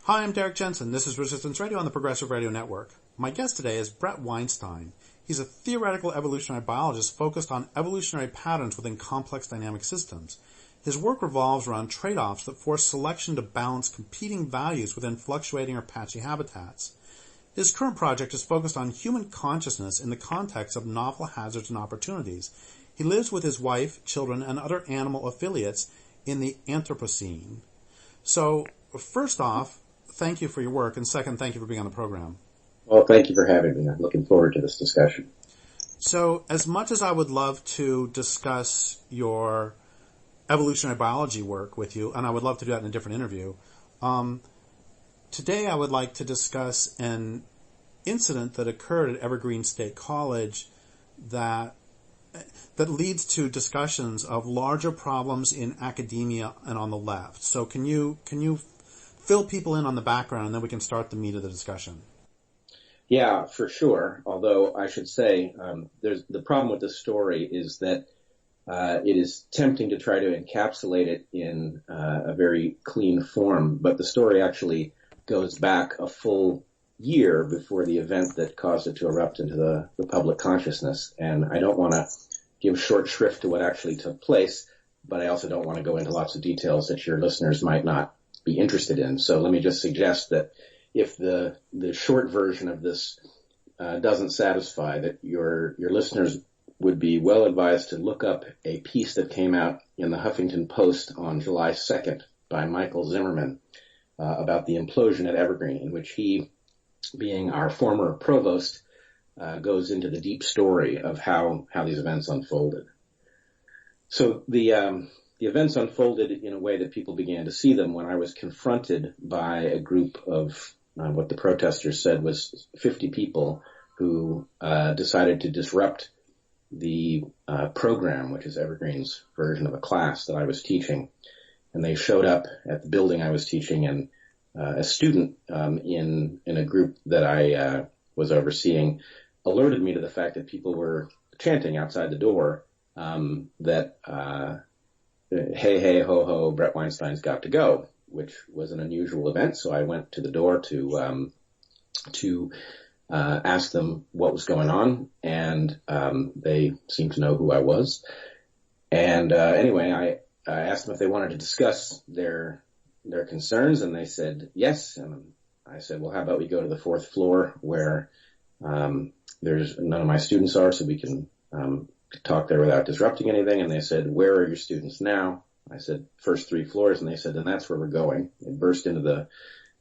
Hi, I'm Derrick Jensen. This is Resistance Radio on the Progressive Radio Network. My guest today is Bret Weinstein. He's a theoretical evolutionary biologist focused on evolutionary patterns within complex dynamic systems. His work revolves around trade-offs that force selection to balance competing values within fluctuating or patchy habitats. His current project is focused on human consciousness in the context of novel hazards and opportunities. He lives with his wife, children, and other animal affiliates in the Anthropocene. So, first off, thank you for your work, and second, thank you for being on the program. Well, thank you for having me. I'm looking forward to this discussion. So, as much as I would love to discuss your evolutionary biology work with you, and I would love to do that in a different interview, today I would like to discuss an incident that occurred at Evergreen State College that leads to discussions of larger problems in academia and on the left. So can you fill people in on the background, and then we can start the meat of the discussion? Yeah, for sure. Although I should say, there's the problem with this story is that it is tempting to try to encapsulate it in a very clean form, but the story actually goes back a full year before the event that caused it to erupt into the public consciousness. And I don't want to give short shrift to what actually took place, but I also don't want to go into lots of details that your listeners might not be interested in. So let me just suggest that if the short version of this doesn't satisfy, that your listeners would be well advised to look up a piece that came out in the Huffington Post on July 2nd by Michael Zimmerman about the implosion at Evergreen, in which he, being our former provost, goes into the deep story of how these events unfolded. So the events unfolded in a way that people began to see them when I was confronted by a group of what the protesters said was 50 people who decided to disrupt the program, which is Evergreen's version of a class that I was teaching. And they showed up at the building I was teaching, and a student in a group that I was overseeing alerted me to the fact that people were chanting outside the door that hey, hey, ho, ho, Bret Weinstein's got to go, which was an unusual event. So I went to the door to ask them what was going on, and they seemed to know who I was. And anyway, I asked them if they wanted to discuss their concerns, and they said yes. And I said, well, how about we go to the fourth floor where there's none of my students are, so we can talk there without disrupting anything. And they said, where are your students now? I said, first 3 floors. And they said, then that's where we're going. It burst into the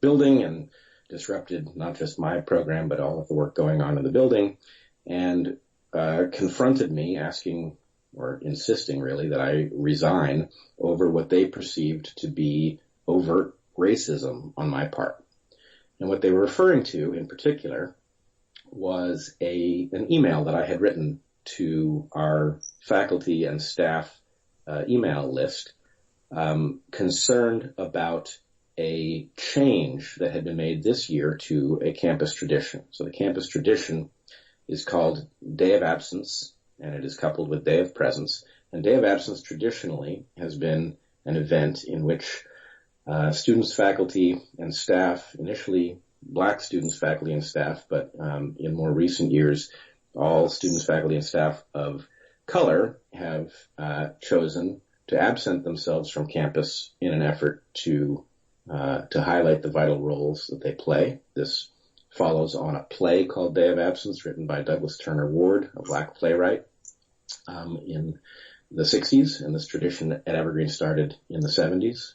building and disrupted not just my program, but all of the work going on in the building, and confronted me, asking or insisting really that I resign over what they perceived to be overt racism on my part. And what they were referring to in particular was an email that I had written to our faculty and staff email list, concerned about a change that had been made this year to a campus tradition. So the campus tradition is called Day of Absence, and it is coupled with Day of Presence. And Day of Absence traditionally has been an event in which students, faculty, and staff, initially black students, faculty, and staff, but in more recent years, all students, faculty, and staff of color have chosen to absent themselves from campus in an effort to highlight the vital roles that they play. This follows on a play called Day of Absence, written by Douglas Turner Ward, a black playwright, in the 60s, and this tradition at Evergreen started in the 70s.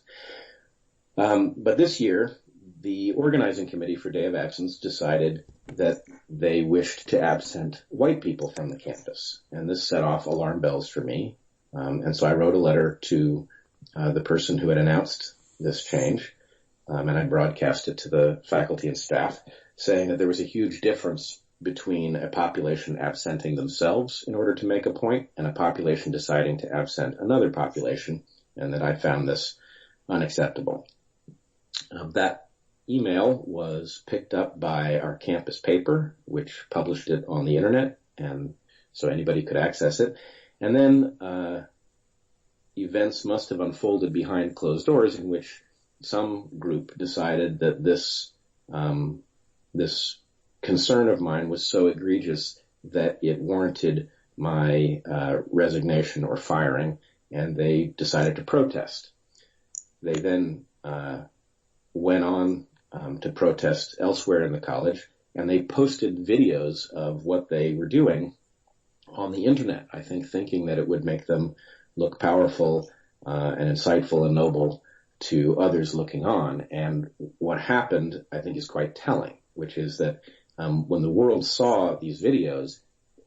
But this year, the organizing committee for Day of Absence decided that they wished to absent white people from the campus, and this set off alarm bells for me. And so I wrote a letter to the person who had announced this change, and I broadcast it to the faculty and staff, saying that there was a huge difference between a population absenting themselves in order to make a point and a population deciding to absent another population, and that I found this unacceptable. That email was picked up by our campus paper, which published it on the internet, and so anybody could access it. And then events must have unfolded behind closed doors in which some group decided that this concern of mine was so egregious that it warranted my resignation or firing, and they decided to protest. They then went on to protest elsewhere in the college, and they posted videos of what they were doing on the internet, I think thinking that it would make them look powerful and insightful and noble to others looking on. And what happened, I think, is quite telling, which is that when the world saw these videos,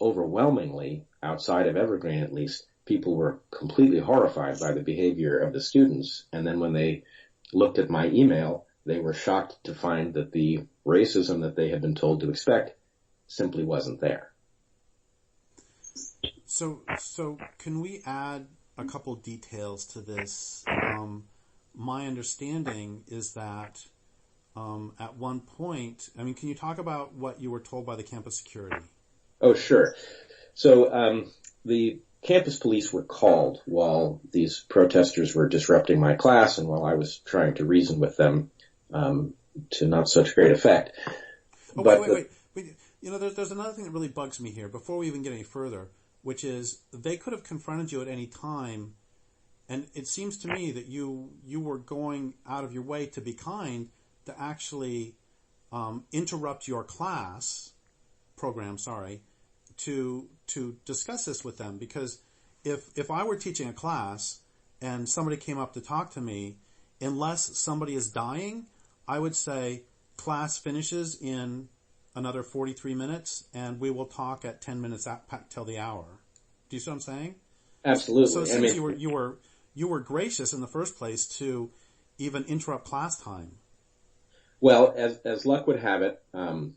overwhelmingly, outside of Evergreen at least, people were completely horrified by the behavior of the students. And then when they looked at my email, they were shocked to find that the racism that they had been told to expect simply wasn't there. So can we add a couple details to this? My understanding is that at one point, I mean, can you talk about what you were told by the campus security? Oh, sure. So the campus police were called while these protesters were disrupting my class and while I was trying to reason with them to not such great effect. Oh, but wait. You know, there's another thing that really bugs me here before we even get any further, which is they could have confronted you at any time, and it seems to me that you were going out of your way to be kind to actually interrupt your class program, to discuss this with them. Because if I were teaching a class and somebody came up to talk to me, unless somebody is dying, I would say class finishes in another 43 minutes and we will talk at 10 minutes till the hour. Do you see what I'm saying? Absolutely. So it seems you were gracious in the first place to even interrupt class time. Well, as luck would have it, and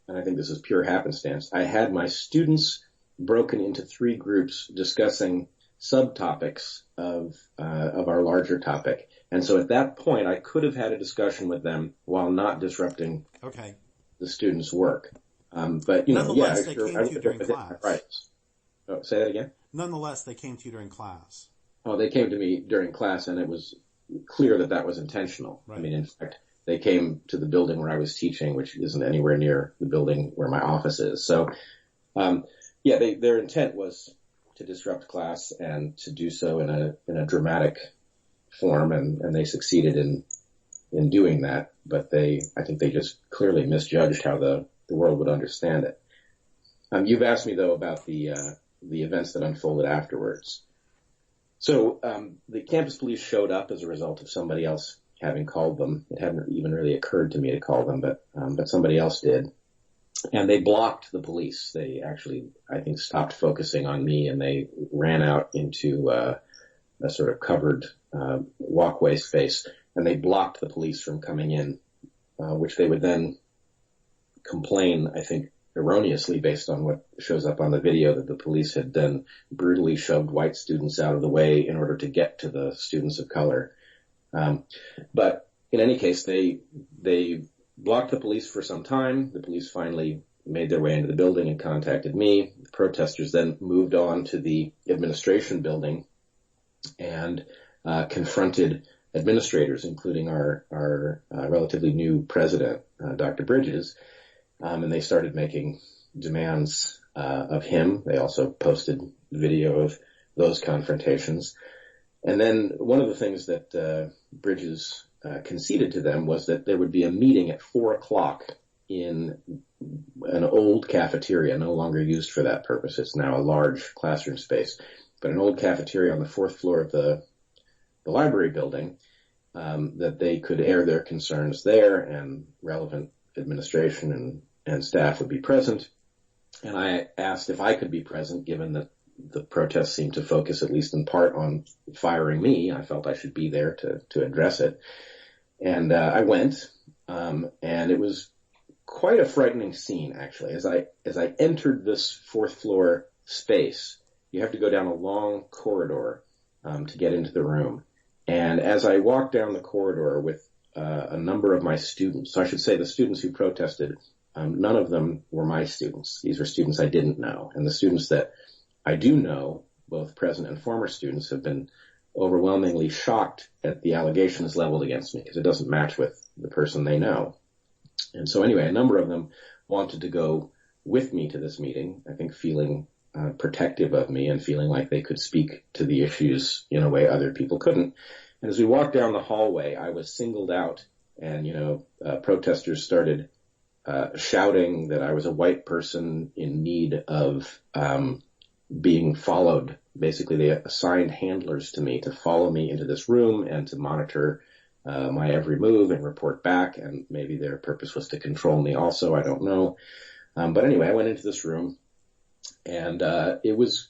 I think this is pure happenstance, I had my students broken into 3 groups discussing subtopics of our larger topic. And so at that point, I could have had a discussion with them while not disrupting the students' work. But, nonetheless, they came to you during class. Right. Oh, say that again? Nonetheless, they came to you during class. Oh, they came to me during class, and it was clear that that was intentional. Right. I mean, in fact, they came to the building where I was teaching, which isn't anywhere near the building where my office is. So, their intent was to disrupt class and to do so in a dramatic form, and they succeeded in doing that. But I think they just clearly misjudged how the world would understand it. You've asked me though about the events that unfolded afterwards. So the campus police showed up as a result of somebody else having called them. It hadn't even really occurred to me to call them, but somebody else did. And they blocked the police. They actually, I think, stopped focusing on me, and they ran out into a sort of covered walkway space, and they blocked the police from coming in, which they would then complain, I think, erroneously based on what shows up on the video, that the police had then brutally shoved white students out of the way in order to get to the students of color. But in any case, they blocked the police for some time. The police finally made their way into the building and contacted me. The protesters then moved on to the administration building and confronted administrators, including our relatively new president, Dr. Bridges, and they started making demands of him. They also posted video of those confrontations. And then one of the things that Bridges conceded to them was that there would be a meeting at 4:00 in an old cafeteria, no longer used for that purpose. It's now a large classroom space, but an old cafeteria on the 4th floor of the library building, that they could air their concerns there, and relevant administration and staff would be present. And I asked if I could be present, given that the protests seemed to focus at least in part on firing me. I felt I should be there to address it. And I went, and it was quite a frightening scene, actually. As I entered this 4th floor space, you have to go down a long corridor to get into the room. And as I walked down the corridor with a number of my students, so I should say the students who protested, none of them were my students. These were students I didn't know. And the students that I do know, both present and former students, have been overwhelmingly shocked at the allegations leveled against me because it doesn't match with the person they know. And so anyway, a number of them wanted to go with me to this meeting, I think feeling protective of me and feeling like they could speak to the issues in a way other people couldn't. And as we walked down the hallway, I was singled out, and, protesters started shouting that I was a white person in need of being followed. Basically, they assigned handlers to me to follow me into this room and to monitor my every move and report back. And maybe their purpose was to control me also. I don't know. But anyway, I went into this room, and it was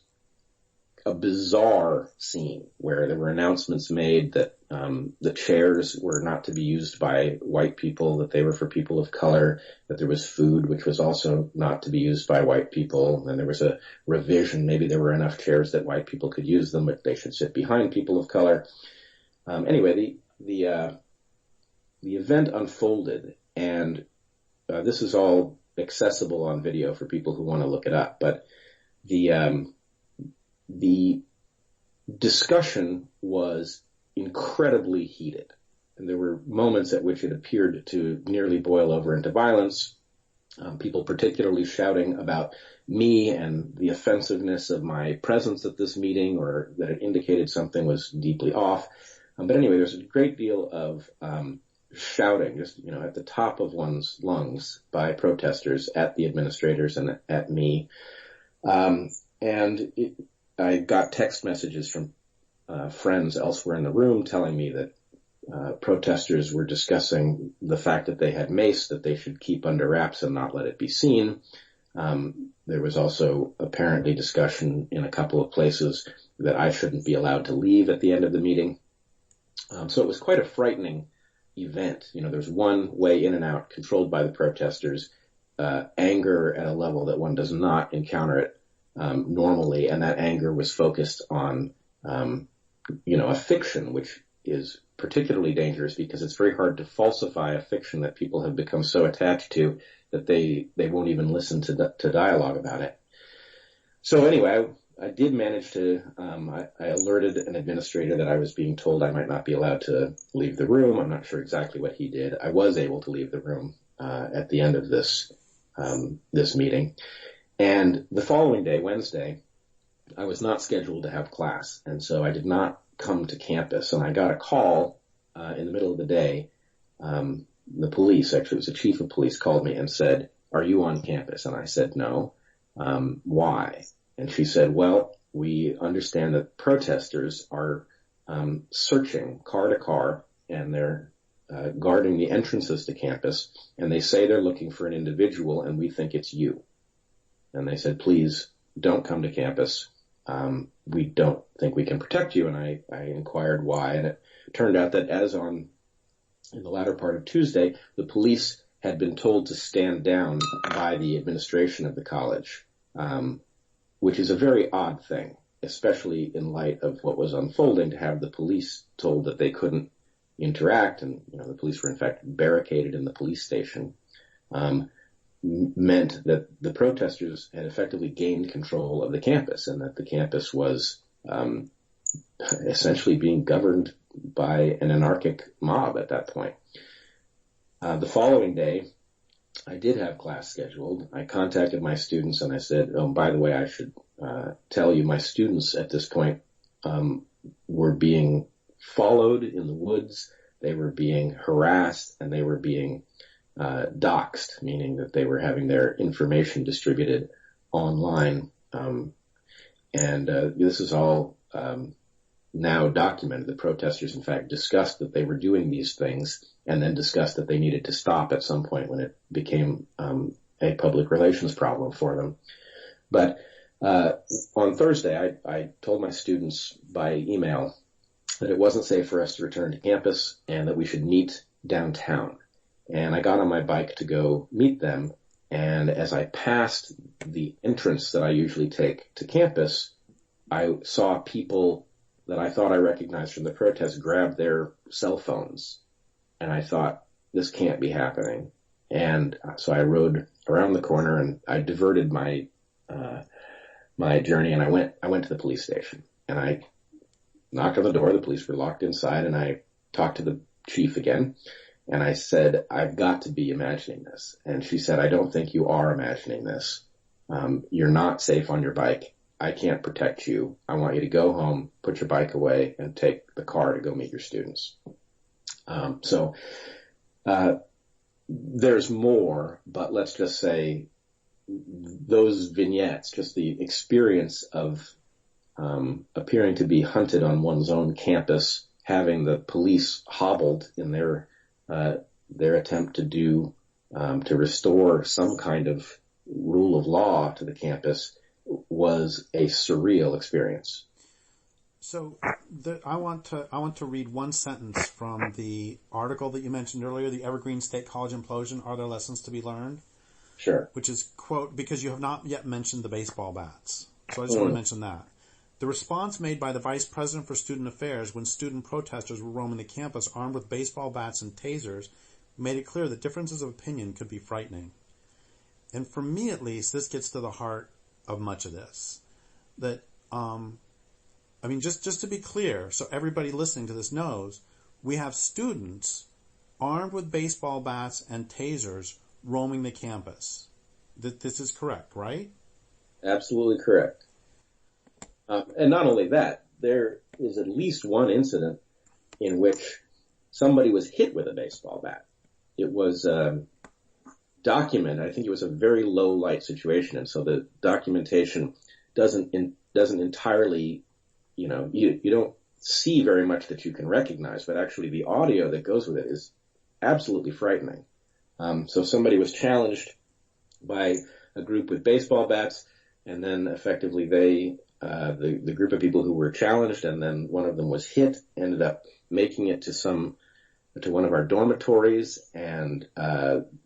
a bizarre scene where there were announcements made that the chairs were not to be used by white people, that they were for people of color, that there was food which was also not to be used by white people, and there was a revision. Maybe there were enough chairs that white people could use them, but they should sit behind people of color. Anyway, the event unfolded, and this is all accessible on video for people who want to look it up, but the discussion was incredibly heated, and there were moments at which it appeared to nearly boil over into violence. People particularly shouting about me and the offensiveness of my presence at this meeting, or that it indicated something was deeply off. But anyway, there's a great deal of shouting, just, at the top of one's lungs by protesters at the administrators and at me. I got text messages from friends elsewhere in the room telling me that protesters were discussing the fact that they had mace that they should keep under wraps and not let it be seen. There was also apparently discussion in a couple of places that I shouldn't be allowed to leave at the end of the meeting. So it was quite a frightening event. There's one way in and out controlled by the protesters, anger at a level that one does not encounter it normally, and that anger was focused on, a fiction, which is particularly dangerous because it's very hard to falsify a fiction that people have become so attached to that they won't even listen to dialogue about it. So anyway, I did manage to, I alerted an administrator that I was being told I might not be allowed to leave the room. I'm not sure exactly what he did. I was able to leave the room at the end of this meeting. And the following day, Wednesday, I was not scheduled to have class, and so I did not come to campus. And I got a call in the middle of the day. The police, actually it was the chief of police, called me and said, "Are you on campus?" And I said, "No." "Why?" And she said, "Well, we understand that protesters are searching car to car, and they're guarding the entrances to campus, and they say they're looking for an individual, and we think it's you." And they said, "Please don't come to campus. We don't think we can protect you." And I inquired why, and it turned out that in the latter part of Tuesday, the police had been told to stand down by the administration of the college, which is a very odd thing, especially in light of what was unfolding, to have the police told that they couldn't interact, and the police were in fact barricaded in the police station, meant that the protesters had effectively gained control of the campus, and that the campus was essentially being governed by an anarchic mob at that point. The following day, I did have class scheduled. I contacted my students and I said, "Oh, by the way, I should tell you, my students at this point were being followed in the woods. They were being harassed, and they were being doxxed," meaning that they were having their information distributed online. This is all now documented. The protesters, in fact, discussed that they were doing these things, and then discussed that they needed to stop at some point when it became a public relations problem for them. But on Thursday, I told my students by email that it wasn't safe for us to return to campus and that we should meet downtown. And I got on my bike to go meet them. And as I passed the entrance that I usually take to campus, I saw people that I thought I recognized from the protest grab their cell phones. And I thought, this can't be happening. And so I rode around the corner and I diverted my journey, and I went to the police station, and I knocked on the door. The police were locked inside, and I talked to the chief again. And I said, I've got to be imagining this. And she said, I don't think you are imagining this. You're not safe on your bike. I can't protect you. I want you to go home, put your bike away, and take the car to go meet your students. There's more, but let's just say those vignettes, just the experience of appearing to be hunted on one's own campus, having the police hobbled in their attempt to restore some kind of rule of law to the campus, was a surreal experience. So I want to read one sentence from the article that you mentioned earlier, the Evergreen State College Implosion, Are There Lessons to be Learned? Sure. Which is, quote, because you have not yet mentioned the baseball bats. So I just want to mention that. The response made by the Vice President for Student Affairs when student protesters were roaming the campus armed with baseball bats and tasers made it clear that differences of opinion could be frightening. And for me, at least, this gets to the heart of much of this. That, just to be clear, so everybody listening to this knows, we have students armed with baseball bats and tasers roaming the campus. This is correct, right? Absolutely correct. And not only that, there is at least one incident in which somebody was hit with a baseball bat. It was documented. I think it was a very low light situation, and so the documentation doesn't entirely, you don't see very much that you can recognize, but actually the audio that goes with it is absolutely frightening. So somebody was challenged by a group with baseball bats, and then effectively the group of people who were challenged, and then one of them was hit, ended up making it to one of our dormitories, and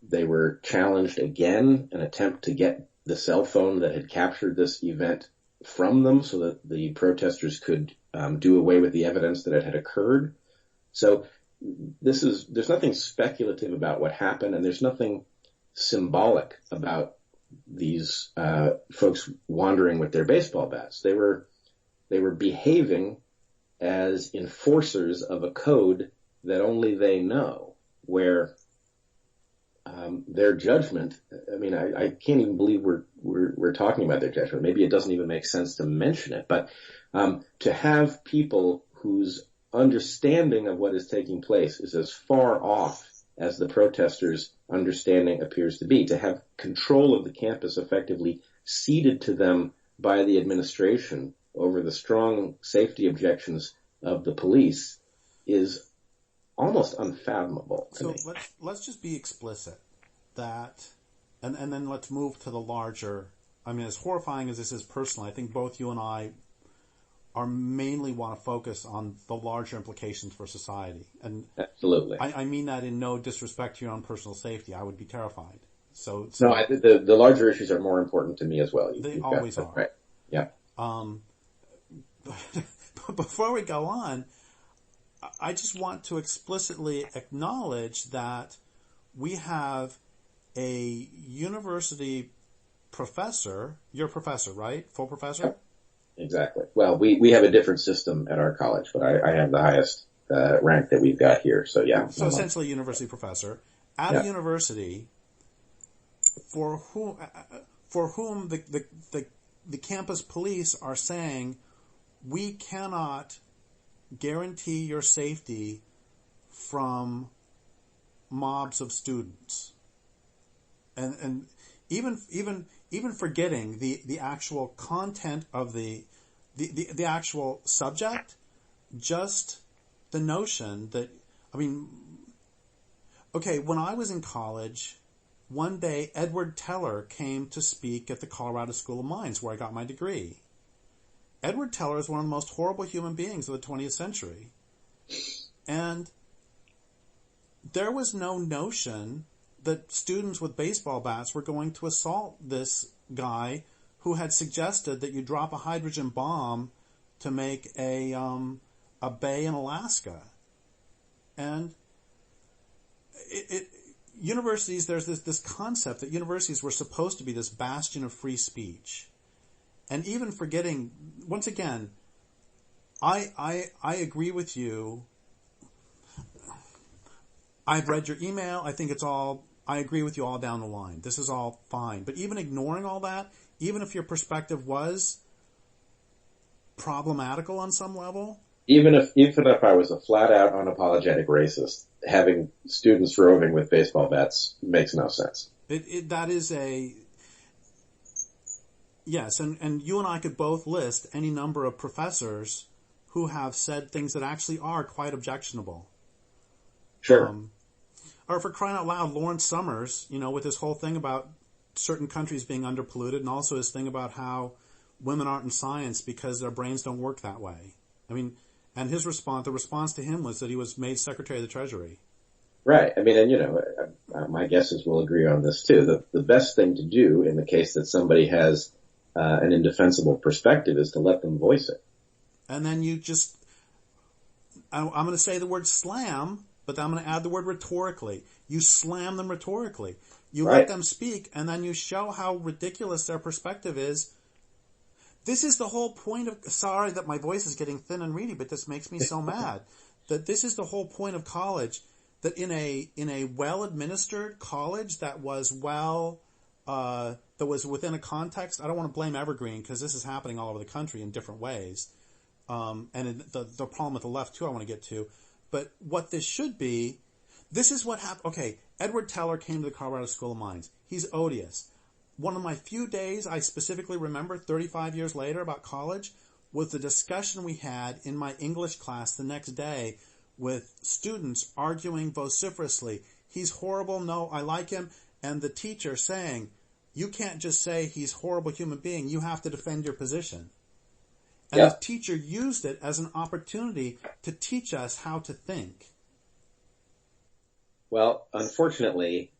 they were challenged again, an attempt to get the cell phone that had captured this event from them so that the protesters could do away with the evidence that it had occurred. So there's nothing speculative about what happened, and there's nothing symbolic about these folks wandering with their baseball bats. They were behaving as enforcers of a code that only they know, where their judgment, I can't even believe we're talking about their judgment. Maybe it doesn't even make sense to mention it, but to have people whose understanding of what is taking place is as far off as the protesters' understanding appears to be, to have control of the campus effectively ceded to them by the administration over the strong safety objections of the police, is almost unfathomable to me. So let's just be explicit that, and then let's move to the larger. As horrifying as this is personally, I think both you and I are mainly want to focus on the larger implications for society. And absolutely, I mean that in no disrespect to your own personal safety. I would be terrified. So no, the larger issues are more important to me as well. They always are. Right. Yeah. But before we go on, I just want to explicitly acknowledge that we have a university professor. You're a professor, right? Full professor? Exactly. Well, we have a different system at our college, but I have the highest rank that we've got here. So yeah. So essentially a university professor at a university for whom the campus police are saying, we cannot guarantee your safety from mobs of students. And even forgetting the actual content of the actual subject, just the notion that, when I was in college, one day Edward Teller came to speak at the Colorado School of Mines, where I got my degree. Edward Teller is one of the most horrible human beings of the 20th century. And there was no notion that students with baseball bats were going to assault this guy who had suggested that you drop a hydrogen bomb to make a bay in Alaska. And universities, there's this concept that universities were supposed to be this bastion of free speech. And even forgetting, once again, I agree with you. I've read your email. I think I agree with you all down the line. This is all fine. But even ignoring all that, even if your perspective was problematical on some level. Even if I was a flat out unapologetic racist, having students roving with baseball bats makes no sense. That is yes, and you and I could both list any number of professors who have said things that actually are quite objectionable. Sure. Or for crying out loud, Lawrence Summers, with his whole thing about certain countries being underpolluted, and also his thing about how women aren't in science because their brains don't work that way. I mean, and the response to him was that he was made Secretary of the Treasury. Right. I mean, and my guess is we'll agree on this too. The best thing to do in the case that somebody has an indefensible perspective is to let them voice it. And then I'm going to say the word slam, but I'm going to add the word rhetorically. You slam them rhetorically. You Right. let them speak, and then you show how ridiculous their perspective is. This is the whole point of, sorry that my voice is getting thin and reedy, but this makes me so mad. That this is the whole point of college, that in a well-administered college that was that was within a context, I don't want to blame Evergreen because this is happening all over the country in different ways. And the problem with the left too I want to get to. But what this should be, this is what happened. Okay, Edward Teller came to the Colorado School of Mines. He's odious. One of my few days I specifically remember 35 years later about college was the discussion we had in my English class the next day with students arguing vociferously. He's horrible. No, I like him. And the teacher saying, you can't just say he's a horrible human being. You have to defend your position. And Yep. the teacher used it as an opportunity to teach us how to think. Well, unfortunately,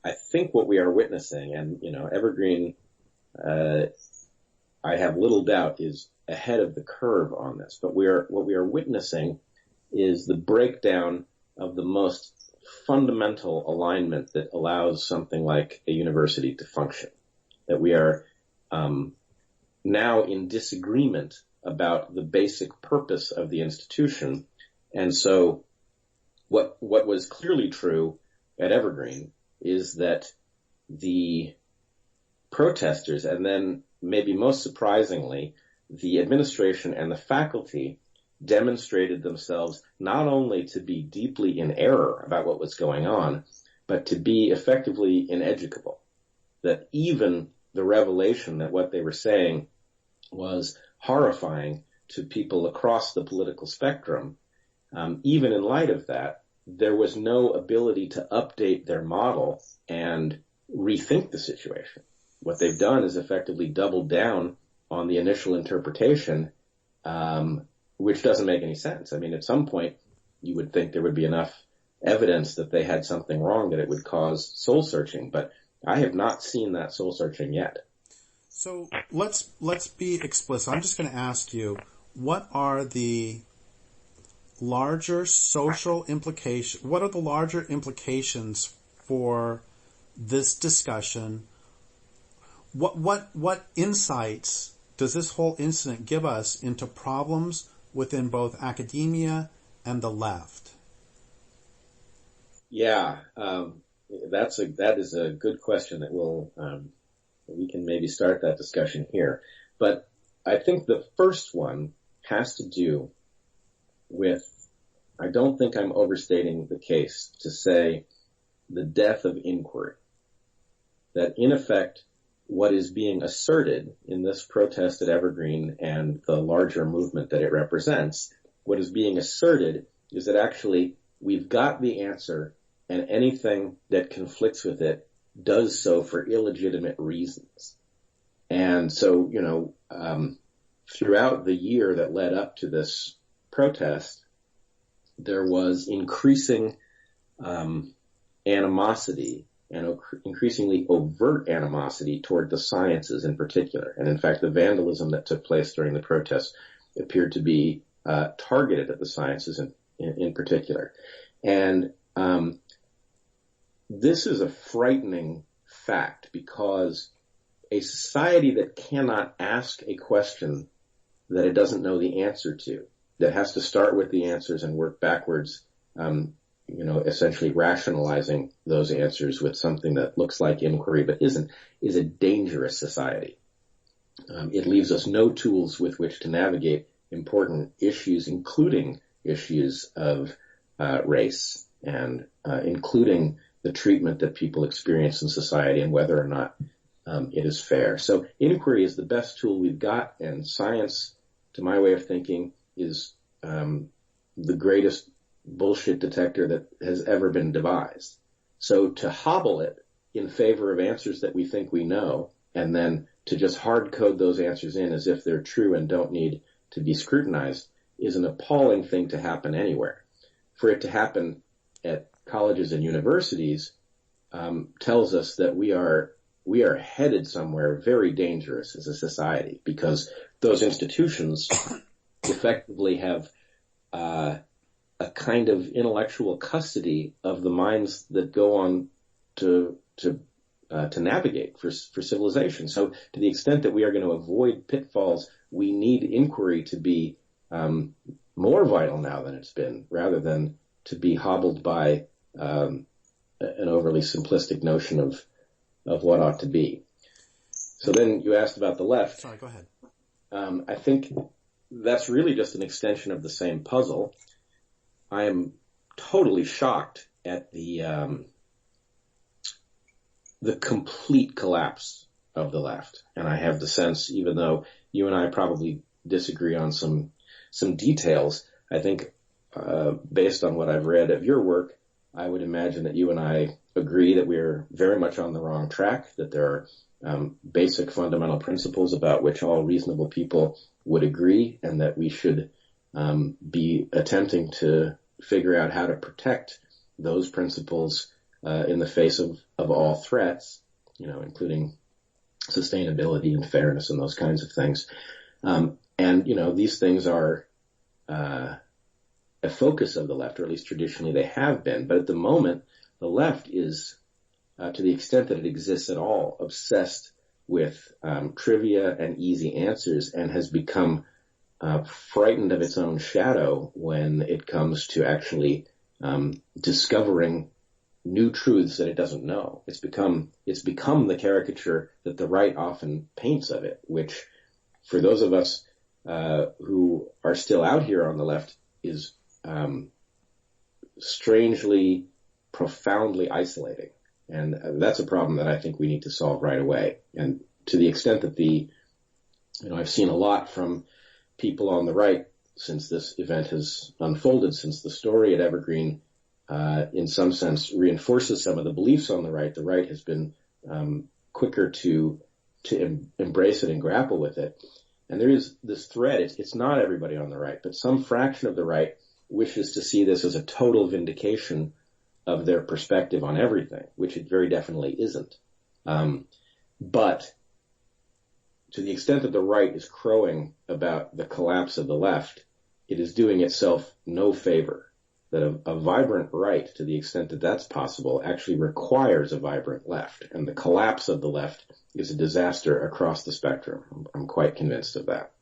I think what we are witnessing, and Evergreen, I have little doubt is ahead of the curve on this. But what we are witnessing is the breakdown of the most fundamental alignment that allows something like a university to function. That we are now in disagreement about the basic purpose of the institution, and so what was clearly true at Evergreen is that the protesters, and then maybe most surprisingly, the administration and the faculty demonstrated themselves not only to be deeply in error about what was going on, but to be effectively ineducable. That even the revelation that what they were saying was horrifying to people across the political spectrum, even in light of that, there was no ability to update their model and rethink the situation. What they've done is effectively doubled down on the initial interpretation, which doesn't make any sense. I mean, at some point, you would think there would be enough evidence that they had something wrong that it would cause soul searching, but I have not seen that soul searching yet. So let's be explicit. I'm just going to ask you, what are the larger social implications? What are the larger implications for this discussion? What insights does this whole incident give us into problems within both academia and the left? Yeah, that is a good question that we can maybe start that discussion here. But I think the first one has to do with, I don't think I'm overstating the case to say, the death of inquiry. That in effect, what is being asserted in this protest at Evergreen and the larger movement that it represents, what is being asserted is that actually we've got the answer, and anything that conflicts with it does so for illegitimate reasons. And so, throughout the year that led up to this protest, there was increasing animosity and increasingly overt animosity toward the sciences in particular. And in fact, the vandalism that took place during the protest appeared to be targeted at the sciences in particular. And this is a frightening fact, because a society that cannot ask a question that it doesn't know the answer to, that has to start with the answers and work backwards, essentially rationalizing those answers with something that looks like inquiry but isn't, is a dangerous society. It leaves us no tools with which to navigate important issues, including issues of race and including the treatment that people experience in society and whether or not it is fair. So inquiry is the best tool we've got, and science, to my way of thinking, is the greatest bullshit detector that has ever been devised. So to hobble it in favor of answers that we think we know, and then to just hard code those answers in as if they're true and don't need to be scrutinized, is an appalling thing to happen anywhere. For it to happen at colleges and universities tells us that we are headed somewhere very dangerous as a society, because those institutions effectively have a kind of intellectual custody of the minds that go on to navigate for civilization. So to the extent that we are going to avoid pitfalls, we need inquiry to be more vital now than it's been, rather than to be hobbled by an overly simplistic notion of what ought to be. So then you asked about the left. Sorry, go ahead. I think that's really just an extension of the same puzzle. I am totally shocked at the complete collapse of the left. And I have the sense, even though you and I probably disagree on some details, I think based on what I've read of your work, I would imagine that you and I agree that we're very much on the wrong track, that there are basic fundamental principles about which all reasonable people would agree, and that we should be attempting to figure out how to protect those principles in the face of all threats, including sustainability and fairness and those kinds of things. These things are a focus of the left, or at least traditionally they have been. But at the moment, the left is, to the extent that it exists at all, obsessed with trivia and easy answers, and has become frightened of its own shadow when it comes to actually discovering new truths that it doesn't know. It's become the caricature that the right often paints of it, which for those of us who are still out here on the left is strangely, profoundly isolating. And that's a problem that I think we need to solve right away. And to the extent that I've seen a lot from people on the right since this event has unfolded, since the story at Evergreen, in some sense, reinforces some of the beliefs on the right has been quicker to embrace it and grapple with it. And there is this thread. It's not everybody on the right, but some fraction of the right wishes to see this as a total vindication of their perspective on everything, which it very definitely isn't. But to the extent that the right is crowing about the collapse of the left, it is doing itself no favor. That a vibrant right, to the extent that that's possible, actually requires a vibrant left. And the collapse of the left is a disaster across the spectrum. I'm quite convinced of that.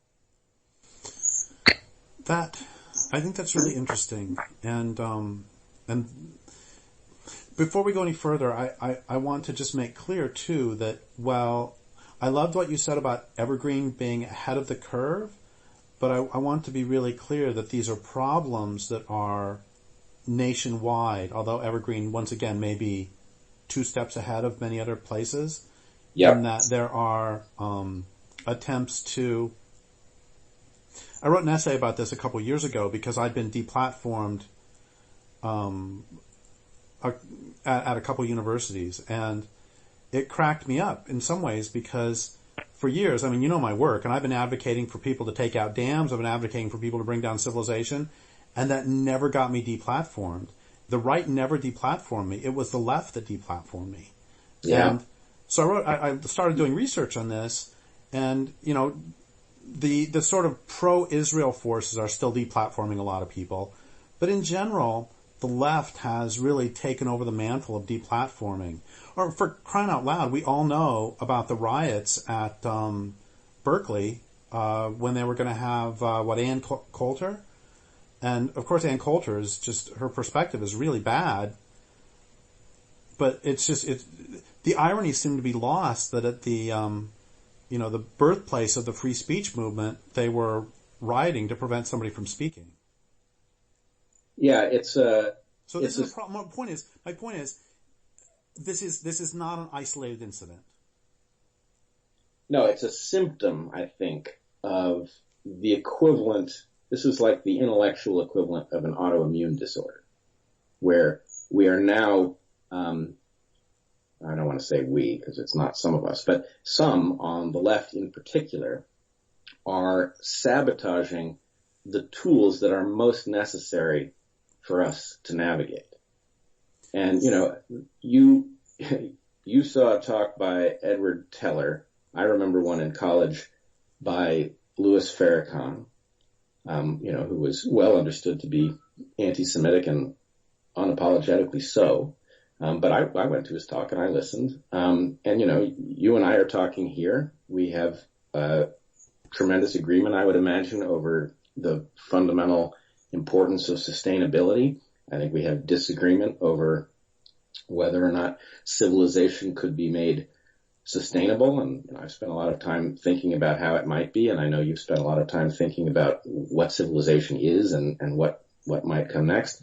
I think that's really interesting. And before we go any further, I want to just make clear too that while I loved what you said about Evergreen being ahead of the curve, but I want to be really clear that these are problems that are nationwide, although Evergreen, once again, may be 2 steps ahead of many other places. Yep. And that there are attempts to... I wrote an essay about this a couple of years ago because I'd been deplatformed at a couple of universities, and it cracked me up in some ways because for years, you know my work, and I've been advocating for people to take out dams, I've been advocating for people to bring down civilization, and that never got me deplatformed. The right never deplatformed me. It was the left that deplatformed me. Yeah. And so I started doing research on this, and, the sort of pro-Israel forces are still deplatforming a lot of people. But in general, the left has really taken over the mantle of deplatforming. Or for crying out loud, we all know about the riots at Berkeley when they were going to have Ann Coulter, and of course Ann Coulter is just, her perspective is really bad, but it's just the irony seemed to be lost that at the the birthplace of the free speech movement, they were rioting to prevent somebody from speaking. Yeah, it's so this is a problem. My point is, this is not an isolated incident. No, it's a symptom, I think, of the equivalent. This is like the intellectual equivalent of an autoimmune disorder, where we are now, I don't want to say we, because it's not some of us, but some on the left in particular are sabotaging the tools that are most necessary for us to navigate. And, you saw a talk by Edward Teller. I remember one in college by Louis Farrakhan, who was well understood to be anti-Semitic and unapologetically so. But I went to his talk and I listened. You and I are talking here. We have tremendous agreement, I would imagine, over the fundamental importance of sustainability. I think we have disagreement over whether or not civilization could be made sustainable. And I've spent a lot of time thinking about how it might be. And I know you've spent a lot of time thinking about what civilization is and what might come next.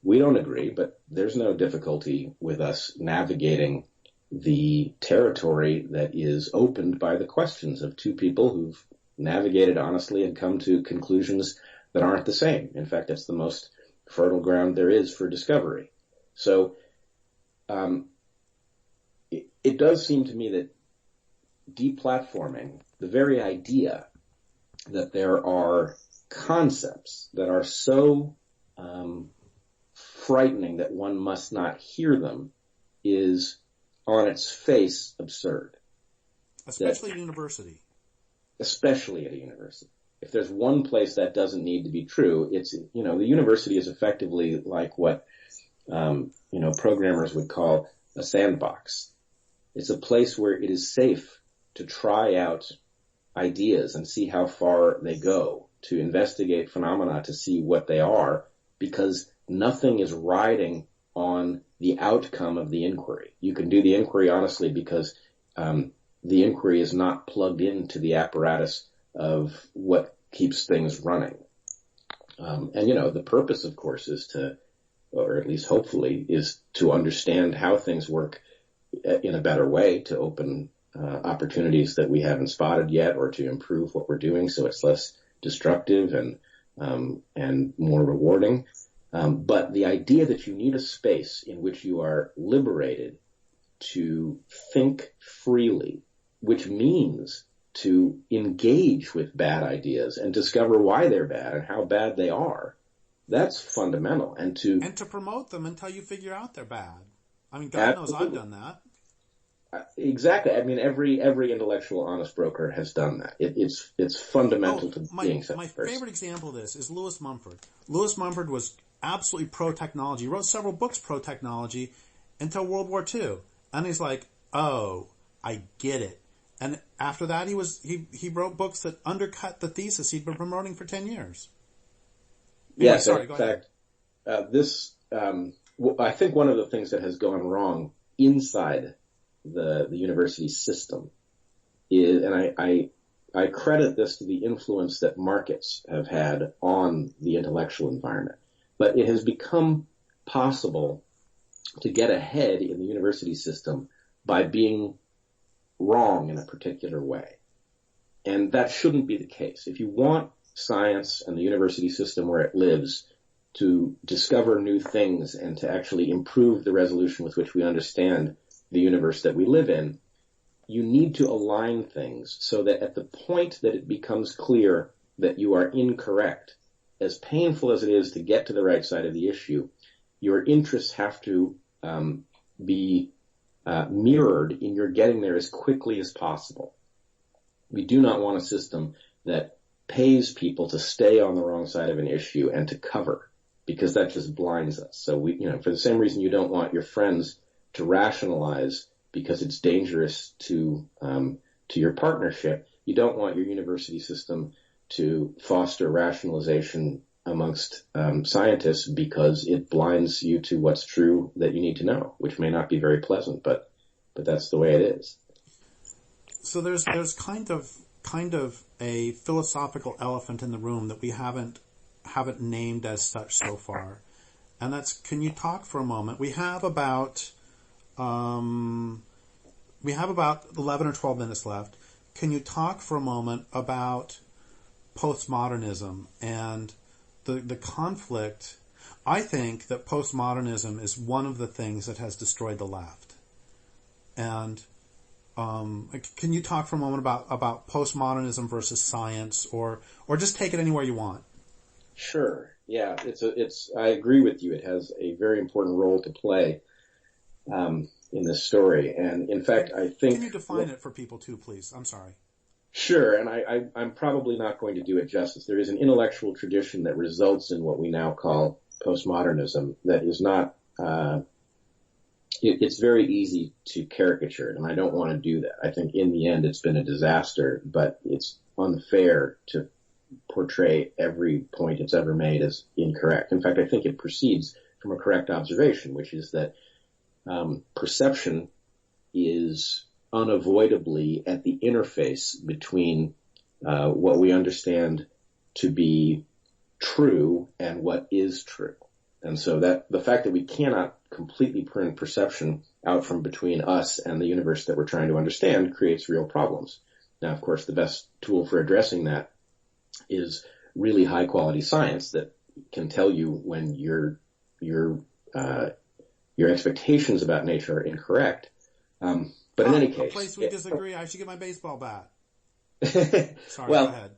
We don't agree, but there's no difficulty with us navigating the territory that is opened by the questions of two people who've navigated honestly and come to conclusions that aren't the same. In fact, it's the most fertile ground there is for discovery. So it does seem to me that deplatforming, the very idea that there are concepts that are so frightening that one must not hear them, is on its face absurd. Especially at university. Especially at a university. If there's one place that doesn't need to be true, it's, the university is effectively like what, programmers would call a sandbox. It's a place where it is safe to try out ideas and see how far they go, to investigate phenomena to see what they are, because nothing is riding on the outcome of the inquiry. You can do the inquiry honestly because the inquiry is not plugged into the apparatus of what keeps things running. The purpose, of course, is to, or at least hopefully, is to understand how things work in a better way, to open opportunities that we haven't spotted yet, or to improve what we're doing so it's less destructive and more rewarding. But the idea that you need a space in which you are liberated to think freely, which means to engage with bad ideas and discover why they're bad and how bad they are, that's fundamental. And to promote them until you figure out they're bad. I mean, God knows I've done that. Exactly. I mean, every intellectual honest broker has done that. It's fundamental to being such a person. My favorite example of this is Lewis Mumford. Lewis Mumford was absolutely pro-technology. He wrote several books pro-technology until World War II. And he's like, oh, I get it. And after that, he wrote books that undercut the thesis he'd been promoting for 10 years. Anyway, yes, in fact, I think one of the things that has gone wrong inside the university system is, and I credit this to the influence that markets have had on the intellectual environment, but it has become possible to get ahead in the university system by being wrong in a particular way. And that shouldn't be the case. If you want science and the university system where it lives to discover new things and to actually improve the resolution with which we understand the universe that we live in, you need to align things so that at the point that it becomes clear that you are incorrect, as painful as it is to get to the right side of the issue, your interests have to be mirrored in your getting there as quickly as possible. We do not want a system that pays people to stay on the wrong side of an issue and to cover, because that just blinds us. So for the same reason you don't want your friends to rationalize because it's dangerous to your partnership, you don't want your university system to foster rationalization amongst scientists because it blinds you to what's true that you need to know, which may not be very pleasant, but that's the way it is. So there's kind of a philosophical elephant in the room that we haven't named as such so far, and that's, can you talk for a moment? We have about 11 or 12 minutes left. Can you talk for a moment about postmodernism and the conflict? I think that postmodernism is one of the things that has destroyed the left. And can you talk for a moment about postmodernism versus science, or just take it anywhere you want? Sure. Yeah, I agree with you. It has a very important role to play in this story. And in fact, I think... Can you define it for people too, please? I'm sorry. Sure, and I'm probably not going to do it justice. There is an intellectual tradition that results in what we now call postmodernism that is not, it's very easy to caricature it, and I don't want to do that. I think in the end it's been a disaster, but it's unfair to portray every point it's ever made as incorrect. In fact, I think it proceeds from a correct observation, which is that perception is unavoidably at the interface between what we understand to be true and what is true. And so that the fact that we cannot completely prune perception out from between us and the universe that we're trying to understand creates real problems. Now, of course, the best tool for addressing that is really high quality science that can tell you when your expectations about nature are incorrect. But in any case, a place we disagree. I should get my baseball bat. Sorry, well, go ahead.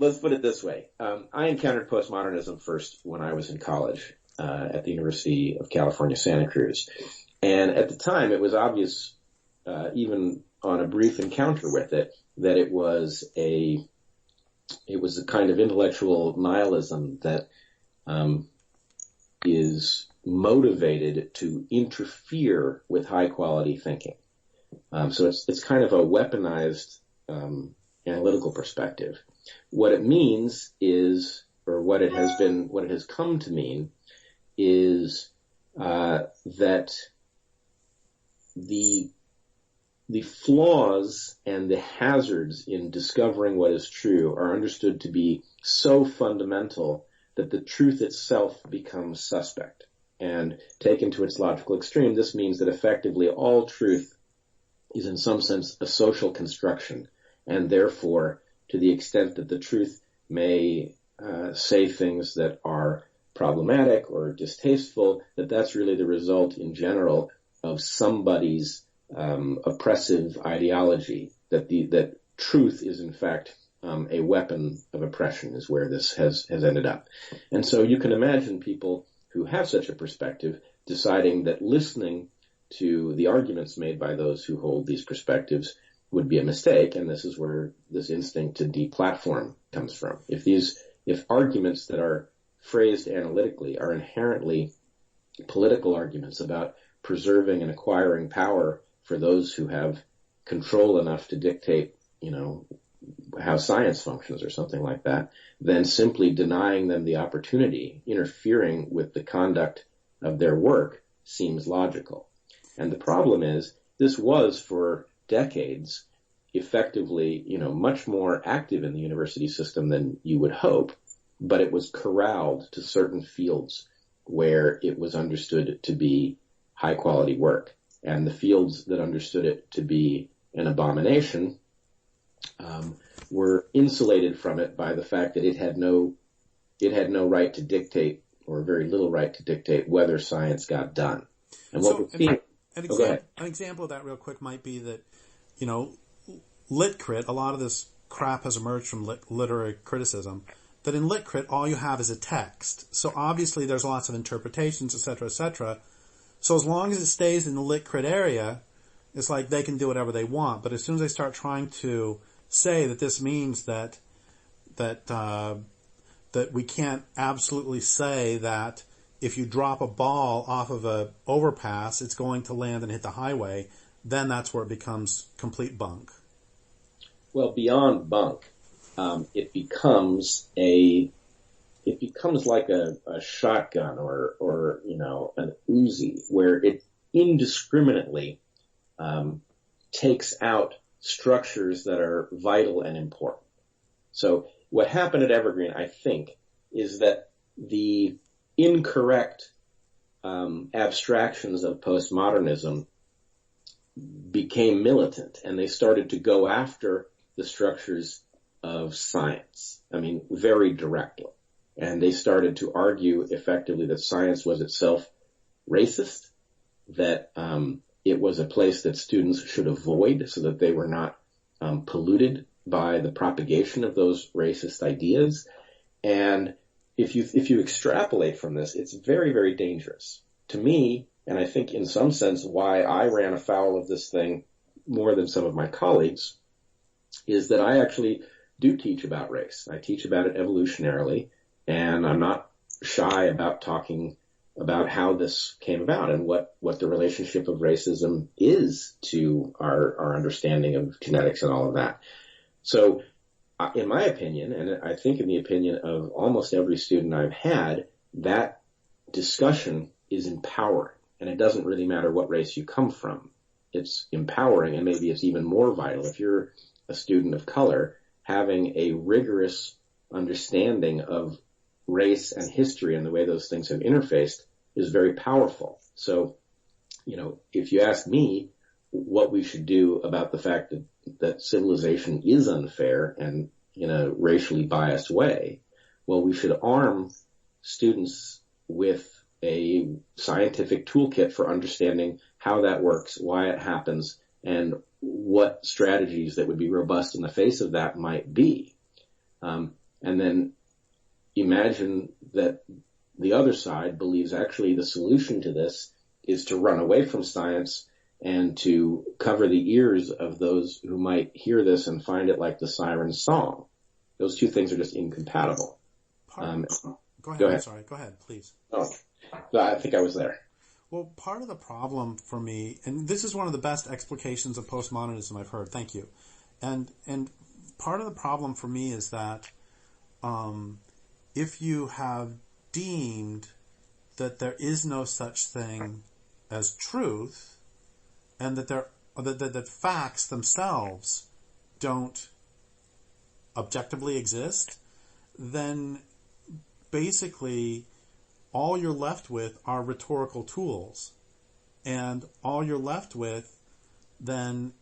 Let's put it this way. I encountered postmodernism first when I was in college at the University of California, Santa Cruz. And at the time, it was obvious, even on a brief encounter with it, that it was a kind of intellectual nihilism that is motivated to interfere with high quality thinking. So it's kind of a weaponized analytical perspective. What it means is, or what it has come to mean, is that the flaws and the hazards in discovering what is true are understood to be so fundamental that the truth itself becomes suspect. And taken to its logical extreme, this means that effectively all truth is in some sense a social construction, and therefore, to the extent that the truth may say things that are problematic or distasteful, that's really the result in general of somebody's oppressive ideology, that truth is in fact a weapon of oppression, is where this has ended up. And so you can imagine people who have such a perspective deciding that listening to the arguments made by those who hold these perspectives would be a mistake, and this is where this instinct to deplatform comes from. If arguments that are phrased analytically are inherently political arguments about preserving and acquiring power for those who have control enough to dictate, how science functions or something like that, then simply denying them the opportunity, interfering with the conduct of their work, seems logical. And the problem is, this was for decades effectively, much more active in the university system than you would hope, but it was corralled to certain fields where it was understood to be high quality work. And the fields that understood it to be an abomination were insulated from it by the fact that it had no right to dictate, or very little right to dictate, whether science got done. And what we're seeing... An example of that real quick might be that, LitCrit, a lot of this crap has emerged from literary criticism, that in LitCrit all you have is a text. So obviously there's lots of interpretations, etc., etc. So as long as it stays in the LitCrit area, it's like they can do whatever they want. But as soon as they start trying to say that this means that we can't absolutely say that if you drop a ball off of a overpass, it's going to land and hit the highway, then that's where it becomes complete bunk. Well, beyond bunk, it becomes like a shotgun or, an Uzi where it indiscriminately, takes out structures that are vital and important. So what happened at Evergreen, I think, is that the incorrect, abstractions of postmodernism became militant, and they started to go after the structures of science. I mean, very directly. And they started to argue effectively that science was itself racist, that it was a place that students should avoid so that they were not polluted by the propagation of those racist ideas. And if you extrapolate from this, it's very, very dangerous. To me, and I think in some sense why I ran afoul of this thing more than some of my colleagues, is that I actually do teach about race. I teach about it evolutionarily, and I'm not shy about talking about how this came about and what the relationship of racism is to our understanding of genetics and all of that. So in my opinion, and I think in the opinion of almost every student I've had, that discussion is empowering. And it doesn't really matter what race you come from. It's empowering, and maybe it's even more vital. If you're a student of color, having a rigorous understanding of race and history and the way those things have interfaced is very powerful. So, if you ask me what we should do about the fact that civilization is unfair and in a racially biased way, well, we should arm students with a scientific toolkit for understanding how that works, why it happens, and what strategies that would be robust in the face of that might be. And then imagine that the other side believes actually the solution to this is to run away from science and to cover the ears of those who might hear this and find it like the siren song. Those two things are just incompatible. Go ahead. Go ahead. I'm sorry. Go ahead, please. Oh, I think I was there. Well, part of the problem for me, and this is one of the best explications of postmodernism I've heard. Thank you. And part of the problem for me is that if you have deemed that there is no such thing as truth, and that that facts themselves don't objectively exist, then basically all you're left with are rhetorical tools. And all you're left with then,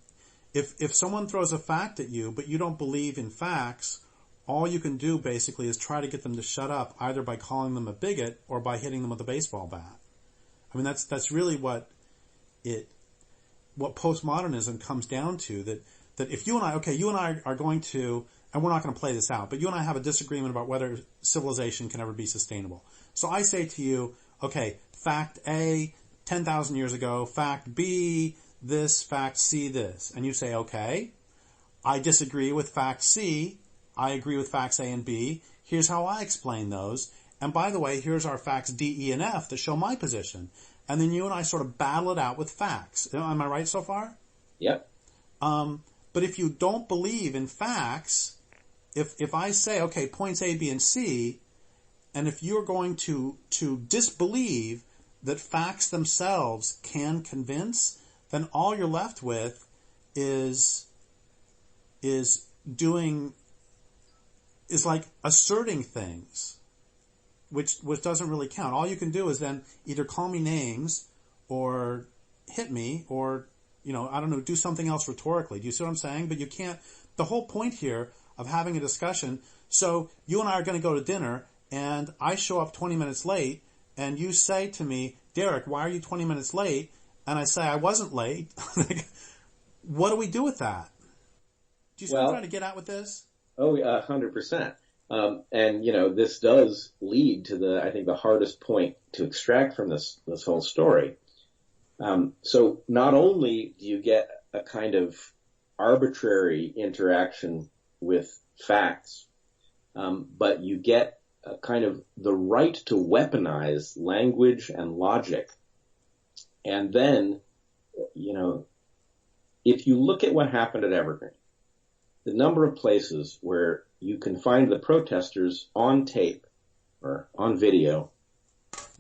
if someone throws a fact at you, but you don't believe in facts, all you can do basically is try to get them to shut up, either by calling them a bigot or by hitting them with a baseball bat. I mean, that's really what postmodernism comes down to, that if you and I are going to, and we're not going to play this out, but you and I have a disagreement about whether civilization can ever be sustainable. So I say to you, okay, fact A, 10,000 years ago, fact B, this, fact C, this. And you say, okay, I disagree with fact C, I agree with facts A and B, here's how I explain those, and by the way, here's our facts D, E, and F that show my position. And then you and I sort of battle it out with facts. Am I right so far? Yep. But if you don't believe in facts, if I say, okay, points A, B, and C, and if you're going to disbelieve that facts themselves can convince, then all you're left with is like asserting things, which doesn't really count. All you can do is then either call me names or hit me or, I don't know, do something else rhetorically. Do you see what I'm saying? But you can't, the whole point here of having a discussion, so you and I are going to go to dinner and I show up 20 minutes late and you say to me, Derrick, why are you 20 minutes late? And I say, I wasn't late. What do we do with that? Do you see what I'm trying to get at with this? Oh, 100%. And, this does lead to I think the hardest point to extract from this whole story. So not only do you get a kind of arbitrary interaction with facts, but you get a kind of the right to weaponize language and logic. And then, if you look at what happened at Evergreen, the number of places where you can find the protesters on tape or on video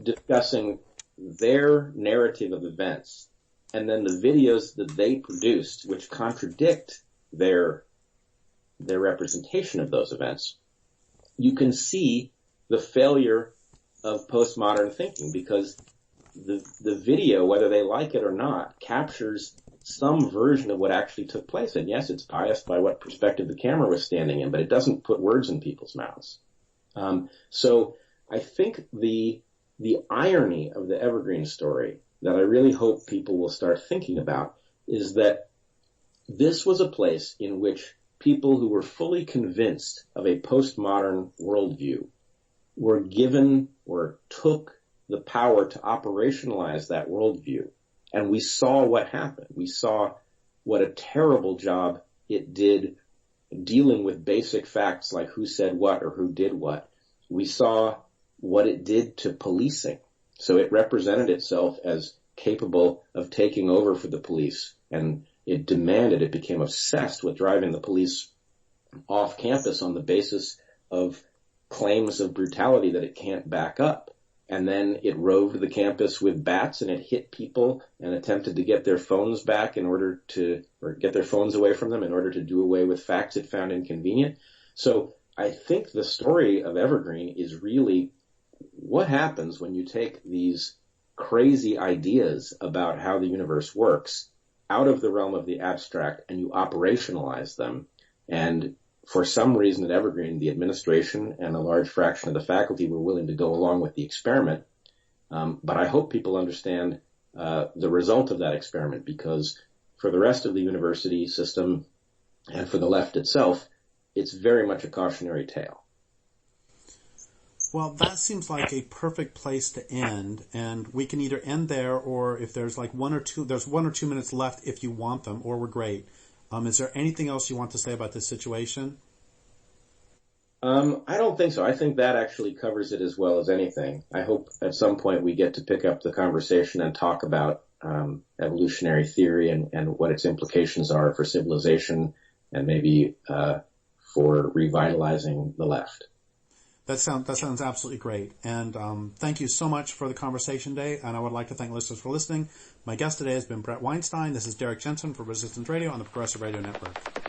discussing their narrative of events, and then the videos that they produced, which contradict their representation of those events, you can see the failure of postmodern thinking, because the video, whether they like it or not, captures some version of what actually took place. And yes, it's biased by what perspective the camera was standing in, but it doesn't put words in people's mouths. So I think the irony of the Evergreen story that I really hope people will start thinking about is that this was a place in which people who were fully convinced of a postmodern worldview were given or took the power to operationalize that worldview. And we saw what happened. We saw what a terrible job it did dealing with basic facts like who said what or who did what. We saw what it did to policing. So it represented itself as capable of taking over for the police, and it became obsessed with driving the police off campus on the basis of claims of brutality that it can't back up. And then it roved the campus with bats, and it hit people and attempted to get their phones back or get their phones away from them in order to do away with facts it found inconvenient. So I think the story of Evergreen is really what happens when you take these crazy ideas about how the universe works out of the realm of the abstract and you operationalize them. And for some reason at Evergreen, the administration and a large fraction of the faculty were willing to go along with the experiment. But I hope people understand the result of that experiment, because for the rest of the university system and for the left itself, it's very much a cautionary tale. Well, that seems like a perfect place to end, and we can either end there, or if there's like there's 1 or 2 minutes left if you want them, or we're great. Is there anything else you want to say about this situation? I don't think so. I think that actually covers it as well as anything. I hope at some point we get to pick up the conversation and talk about evolutionary theory and what its implications are for civilization and maybe for revitalizing the left. That sounds absolutely great. And thank you so much for the conversation today. And I would like to thank listeners for listening. My guest today has been Bret Weinstein. This is Derrick Jensen for Resistance Radio on the Progressive Radio Network.